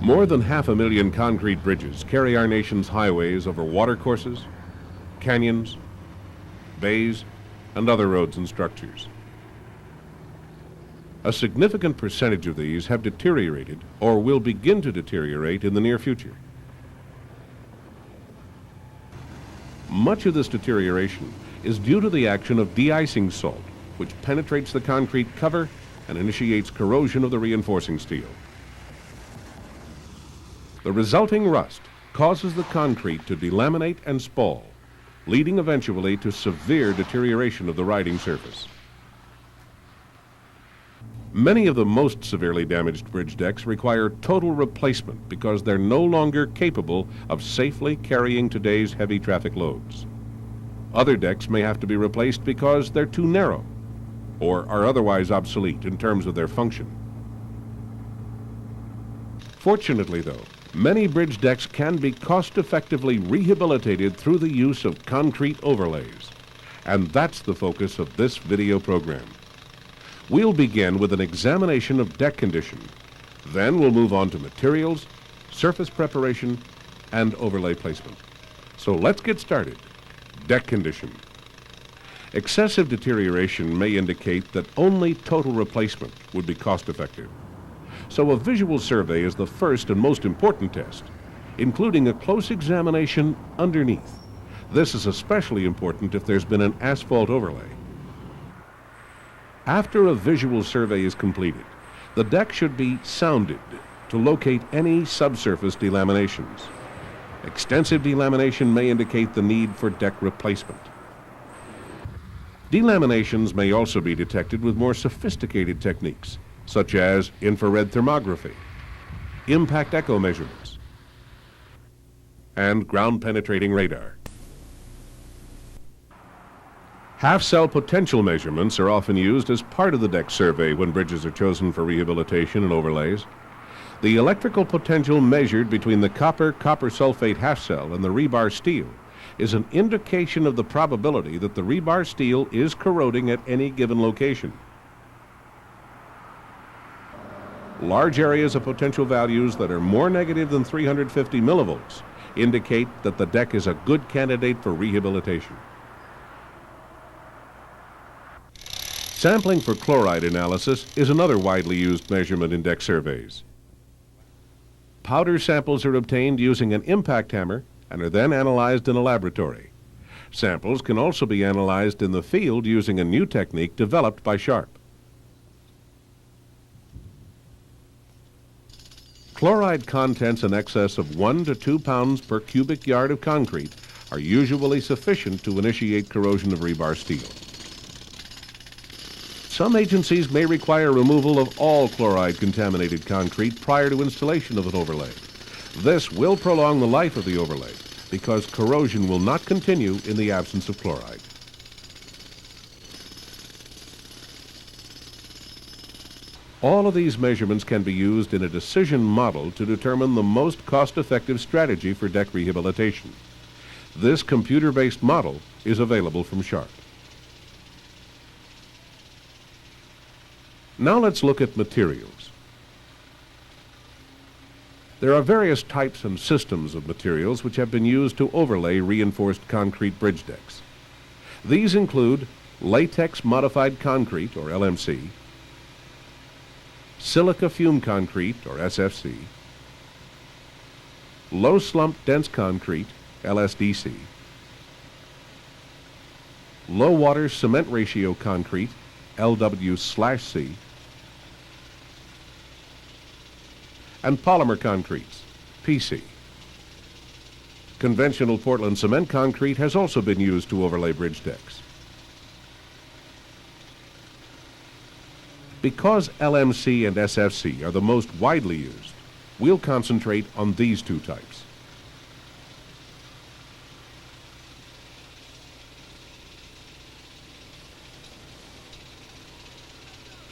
More than 500,000 concrete bridges carry our nation's highways over watercourses, canyons, bays, and other roads and structures. A significant percentage of these have deteriorated or will begin to deteriorate in the near future. Much of this deterioration is due to the action of de-icing salt, which penetrates the concrete cover and initiates corrosion of the reinforcing steel. The resulting rust causes the concrete to delaminate and spall, leading eventually to severe deterioration of the riding surface. Many of the most severely damaged bridge decks require total replacement because they're no longer capable of safely carrying today's heavy traffic loads. Other decks may have to be replaced because they're too narrow or are otherwise obsolete in terms of their function. Fortunately, though, many bridge decks can be cost-effectively rehabilitated through the use of concrete overlays, and that's the focus of this video program. We'll begin with an examination of deck condition. Then we'll move on to materials, surface preparation, and overlay placement. So let's get started. Deck condition. Excessive deterioration may indicate that only total replacement would be cost-effective. So a visual survey is the first and most important test, including a close examination underneath. This is especially important if there's been an asphalt overlay. After a visual survey is completed, the deck should be sounded to locate any subsurface delaminations. Extensive delamination may indicate the need for deck replacement. Delaminations may also be detected with more sophisticated techniques, such as infrared thermography, impact echo measurements, and ground-penetrating radar. Half-cell potential measurements are often used as part of the deck survey when bridges are chosen for rehabilitation and overlays. The electrical potential measured between the copper sulfate half-cell and the rebar steel is an indication of the probability that the rebar steel is corroding at any given location. Large areas of potential values that are more negative than 350 millivolts indicate that the deck is a good candidate for rehabilitation. Sampling for chloride analysis is another widely used measurement in deck surveys. Powder samples are obtained using an impact hammer and are then analyzed in a laboratory. Samples can also be analyzed in the field using a new technique developed by SHRP. Chloride contents in excess of 1 to 2 pounds per cubic yard of concrete are usually sufficient to initiate corrosion of rebar steel. Some agencies may require removal of all chloride-contaminated concrete prior to installation of an overlay. This will prolong the life of the overlay because corrosion will not continue in the absence of chloride. All of these measurements can be used in a decision model to determine the most cost-effective strategy for deck rehabilitation. This computer-based model is available from SHRP. Now let's look at materials. There are various types and systems of materials which have been used to overlay reinforced concrete bridge decks. These include latex-modified concrete, or LMC, silica fume concrete, or SFC, low slump dense concrete, LSDC, low water cement ratio concrete, LW/C, and polymer concretes, PC. Conventional Portland cement concrete has also been used to overlay bridge decks. Because LMC and SFC are the most widely used, we'll concentrate on these two types.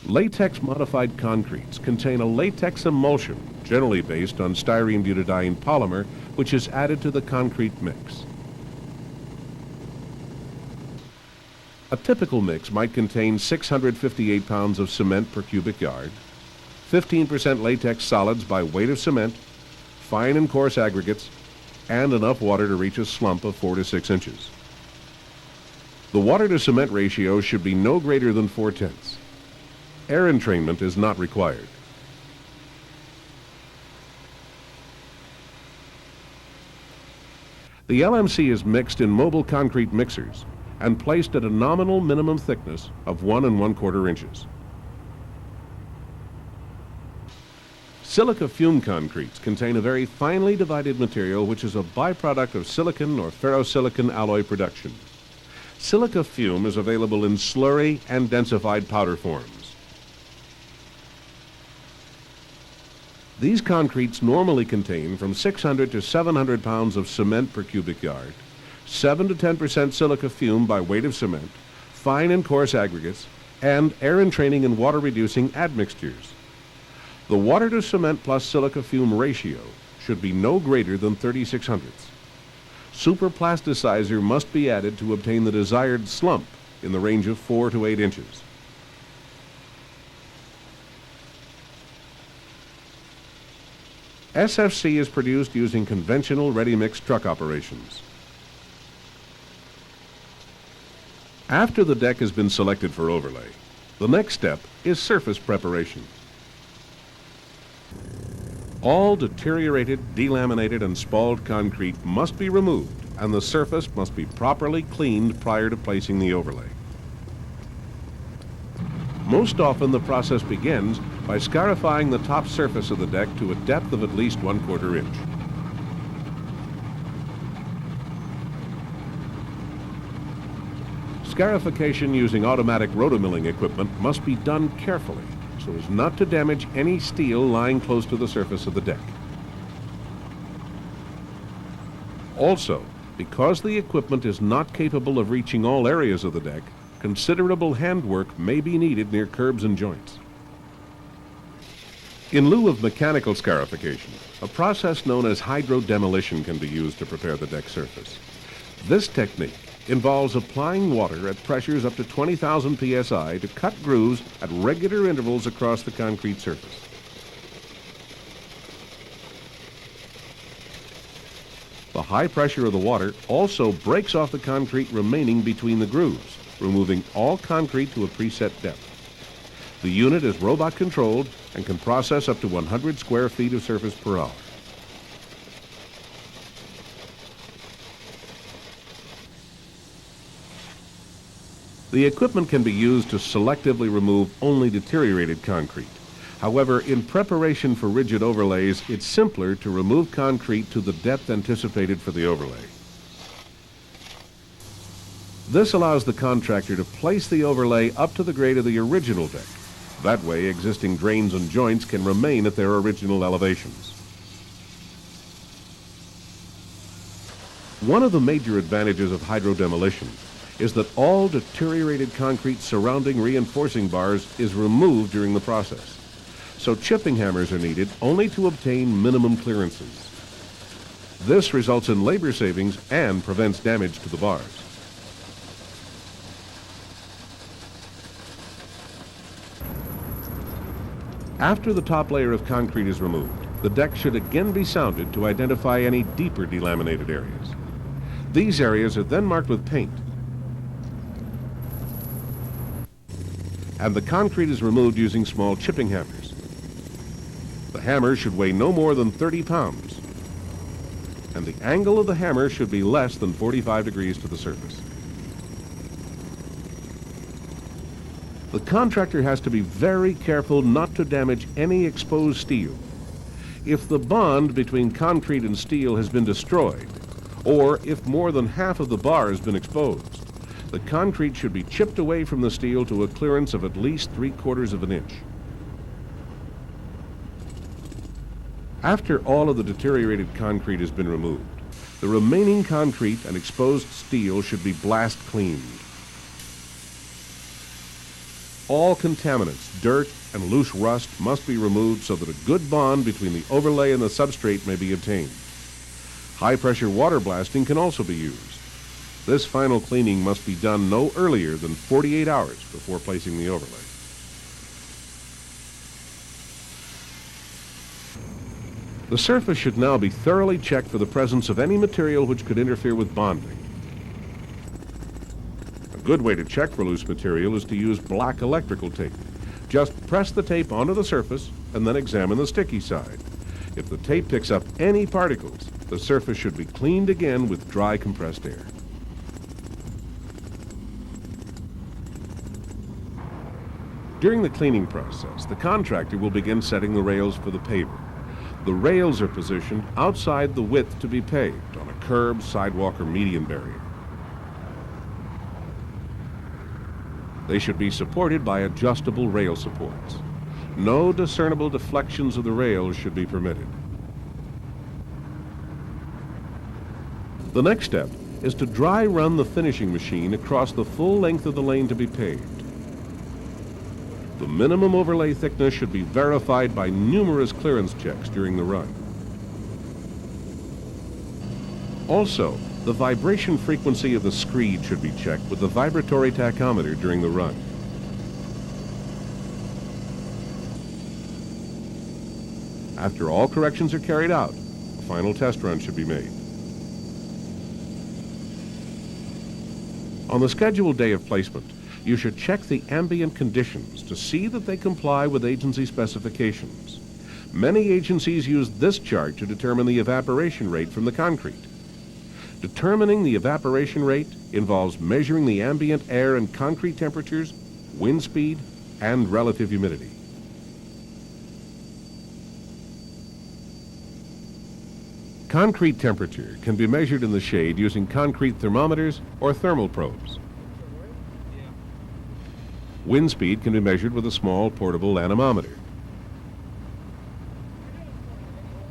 Latex-modified concretes contain a latex emulsion, generally based on styrene butadiene polymer, which is added to the concrete mix. A typical mix might contain 658 pounds of cement per cubic yard, 15% latex solids by weight of cement, fine and coarse aggregates, and enough water to reach a slump of 4 to 6 inches. The water to cement ratio should be no greater than 4/10. Air entrainment is not required. The LMC is mixed in mobile concrete mixers and placed at a nominal minimum thickness of 1 1/4 inches. Silica fume concretes contain a very finely divided material which is a byproduct of silicon or ferrosilicon alloy production. Silica fume is available in slurry and densified powder forms. These concretes normally contain from 600 to 700 pounds of cement per cubic yard, 7 to 10% silica fume by weight of cement, fine and coarse aggregates, and air entraining and water reducing admixtures. The water to cement plus silica fume ratio should be no greater than 36/100. Superplasticizer must be added to obtain the desired slump in the range of 4 to 8 inches. SFC is produced using conventional ready-mix truck operations. After the deck has been selected for overlay, the next step is surface preparation. All deteriorated, delaminated, and spalled concrete must be removed, and the surface must be properly cleaned prior to placing the overlay. Most often the process begins by scarifying the top surface of the deck to a depth of at least 1/4 inch. Scarification using automatic rotomilling equipment must be done carefully so as not to damage any steel lying close to the surface of the deck. Also, because the equipment is not capable of reaching all areas of the deck, considerable handwork may be needed near curbs and joints. In lieu of mechanical scarification, a process known as hydro-demolition can be used to prepare the deck surface. This technique involves applying water at pressures up to 20,000 psi to cut grooves at regular intervals across the concrete surface. The high pressure of the water also breaks off the concrete remaining between the grooves, removing all concrete to a preset depth. The unit is robot controlled and can process up to 100 square feet of surface per hour. The equipment can be used to selectively remove only deteriorated concrete. However, in preparation for rigid overlays, it's simpler to remove concrete to the depth anticipated for the overlay. This allows the contractor to place the overlay up to the grade of the original deck. That way, existing drains and joints can remain at their original elevations. One of the major advantages of hydro-demolition is that all deteriorated concrete surrounding reinforcing bars is removed during the process. So chipping hammers are needed only to obtain minimum clearances. This results in labor savings and prevents damage to the bars. After the top layer of concrete is removed, the deck should again be sounded to identify any deeper delaminated areas. These areas are then marked with paint, and the concrete is removed using small chipping hammers. The hammer should weigh no more than 30 pounds, and the angle of the hammer should be less than 45 degrees to the surface. The contractor has to be very careful not to damage any exposed steel. If the bond between concrete and steel has been destroyed, or if more than half of the bar has been exposed, the concrete should be chipped away from the steel to a clearance of at least 3/4 of an inch. After all of the deteriorated concrete has been removed, the remaining concrete and exposed steel should be blast cleaned. All contaminants, dirt, and loose rust must be removed so that a good bond between the overlay and the substrate may be obtained. High-pressure water blasting can also be used. This final cleaning must be done no earlier than 48 hours before placing the overlay. The surface should now be thoroughly checked for the presence of any material which could interfere with bonding. A good way to check for loose material is to use black electrical tape. Just press the tape onto the surface and then examine the sticky side. If the tape picks up any particles, the surface should be cleaned again with dry compressed air. During the cleaning process, the contractor will begin setting the rails for the paver. The rails are positioned outside the width to be paved on a curb, sidewalk, or median barrier. They should be supported by adjustable rail supports. No discernible deflections of the rails should be permitted. The next step is to dry run the finishing machine across the full length of the lane to be paved. The minimum overlay thickness should be verified by numerous clearance checks during the run. Also, the vibration frequency of the screed should be checked with the vibratory tachometer during the run. After all corrections are carried out, a final test run should be made. On the scheduled day of placement, you should check the ambient conditions to see that they comply with agency specifications. Many agencies use this chart to determine the evaporation rate from the concrete. Determining the evaporation rate involves measuring the ambient air and concrete temperatures, wind speed, and relative humidity. Concrete temperature can be measured in the shade using concrete thermometers or thermal probes. Wind speed can be measured with a small portable anemometer.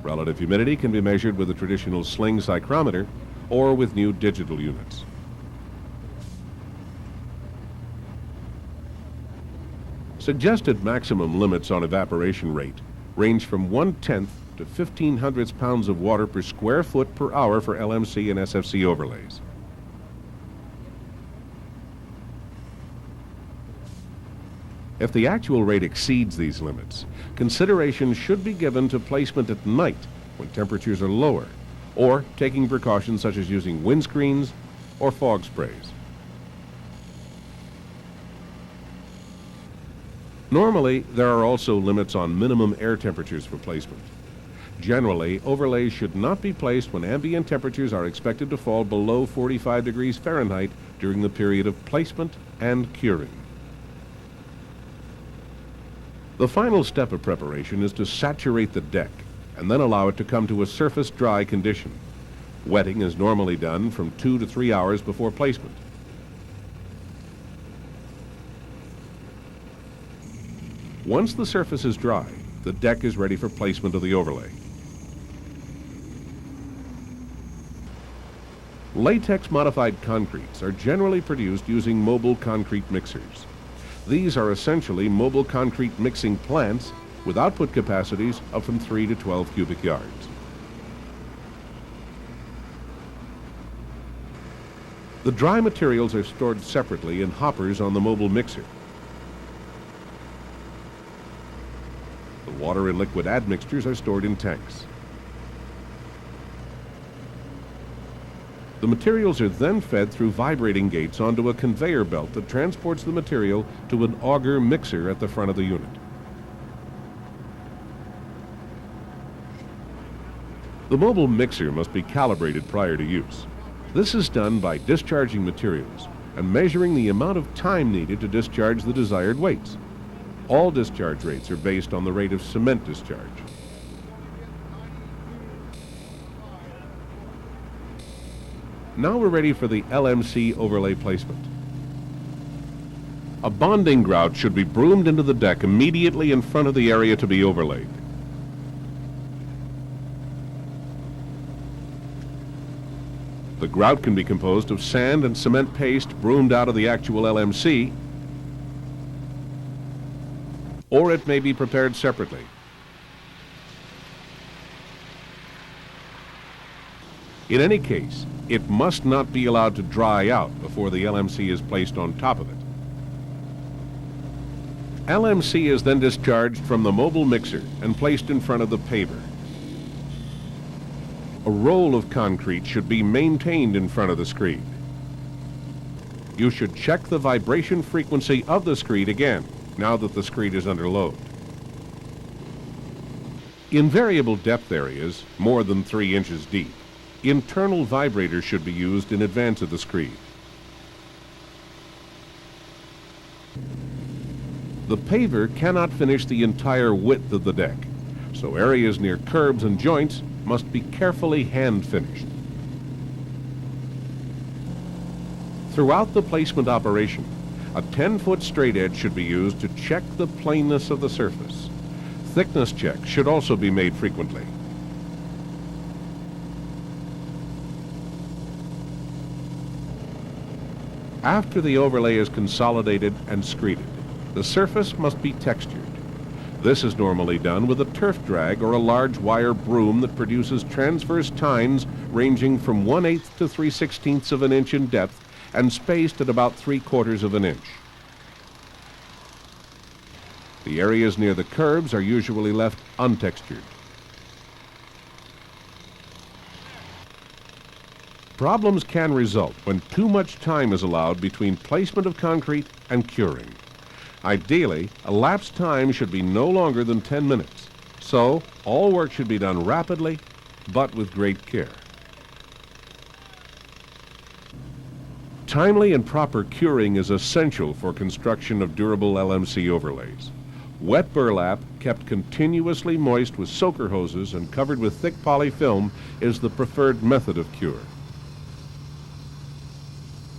Relative humidity can be measured with a traditional sling psychrometer or with new digital units. Suggested maximum limits on evaporation rate range from 1/10 to 1/1500 pounds of water per square foot per hour for LMC and SFC overlays. If the actual rate exceeds these limits, consideration should be given to placement at night when temperatures are lower, or taking precautions such as using windscreens or fog sprays. Normally, there are also limits on minimum air temperatures for placement. Generally, overlays should not be placed when ambient temperatures are expected to fall below 45 degrees Fahrenheit during the period of placement and curing. The final step of preparation is to saturate the deck and then allow it to come to a surface dry condition. Wetting is normally done from 2 to 3 hours before placement. Once the surface is dry, the deck is ready for placement of the overlay. Latex-modified concretes are generally produced using mobile concrete mixers. These are essentially mobile concrete mixing plants with output capacities of from 3 to 12 cubic yards. The dry materials are stored separately in hoppers on the mobile mixer. The water and liquid admixtures are stored in tanks. The materials are then fed through vibrating gates onto a conveyor belt that transports the material to an auger mixer at the front of the unit. The mobile mixer must be calibrated prior to use. This is done by discharging materials and measuring the amount of time needed to discharge the desired weights. All discharge rates are based on the rate of cement discharge. Now we're ready for the LMC overlay placement. A bonding grout should be broomed into the deck immediately in front of the area to be overlaid. The grout can be composed of sand and cement paste broomed out of the actual LMC, or it may be prepared separately. In any case, it must not be allowed to dry out before the LMC is placed on top of it. LMC is then discharged from the mobile mixer and placed in front of the paver. a roll of concrete should be maintained in front of the screed. You should check the vibration frequency of the screed again, now that the screed is under load. In variable depth areas, more than 3 inches deep, internal vibrators should be used in advance of the screed. The paver cannot finish the entire width of the deck, so areas near curbs and joints must be carefully hand finished. Throughout the placement operation, a 10-foot straight edge should be used to check the planeness of the surface. Thickness checks should also be made frequently. After the overlay is consolidated and screeded, the surface must be textured. This is normally done with a turf drag or a large wire broom that produces transverse tines ranging from 1/8 to 3/16 of an inch in depth and spaced at about 3/4 of an inch. The areas near the curbs are usually left untextured. Problems can result when too much time is allowed between placement of concrete and curing. Ideally, elapsed time should be no longer than 10 minutes, so all work should be done rapidly, but with great care. Timely and proper curing is essential for construction of durable LMC overlays. Wet burlap, kept continuously moist with soaker hoses and covered with thick polyfilm, is the preferred method of cure.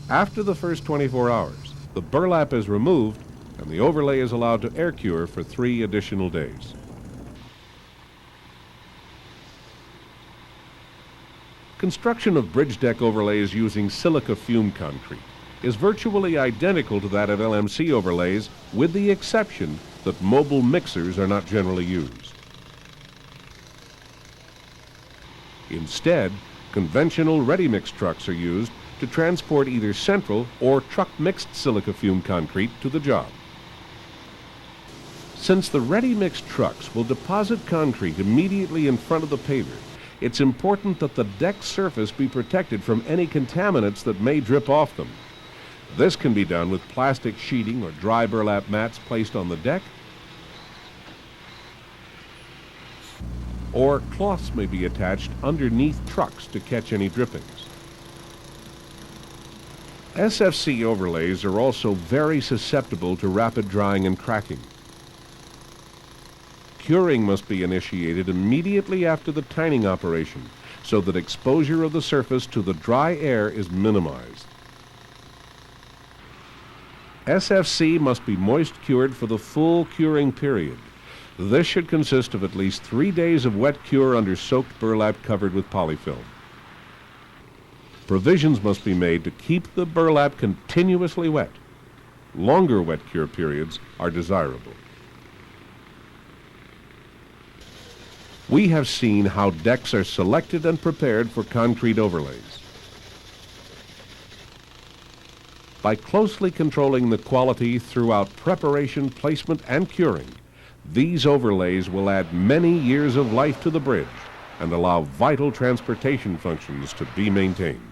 After the first 24 hours, the burlap is removed and the overlay is allowed to air cure for 3 additional days. Construction of bridge deck overlays using silica fume concrete is virtually identical to that of LMC overlays, with the exception that mobile mixers are not generally used. Instead, conventional ready-mix trucks are used to transport either central or truck-mixed silica fume concrete to the job. Since the ready-mix trucks will deposit concrete immediately in front of the paver, it's important that the deck surface be protected from any contaminants that may drip off them. This can be done with plastic sheeting or dry burlap mats placed on the deck, or cloths may be attached underneath trucks to catch any drippings. SFC overlays are also very susceptible to rapid drying and cracking. Curing must be initiated immediately after the tining operation so that exposure of the surface to the dry air is minimized. SFC must be moist cured for the full curing period. This should consist of at least 3 days of wet cure under soaked burlap covered with polyfilm. Provisions must be made to keep the burlap continuously wet. Longer wet cure periods are desirable. We have seen how decks are selected and prepared for concrete overlays. By closely controlling the quality throughout preparation, placement, and curing, these overlays will add many years of life to the bridge and allow vital transportation functions to be maintained.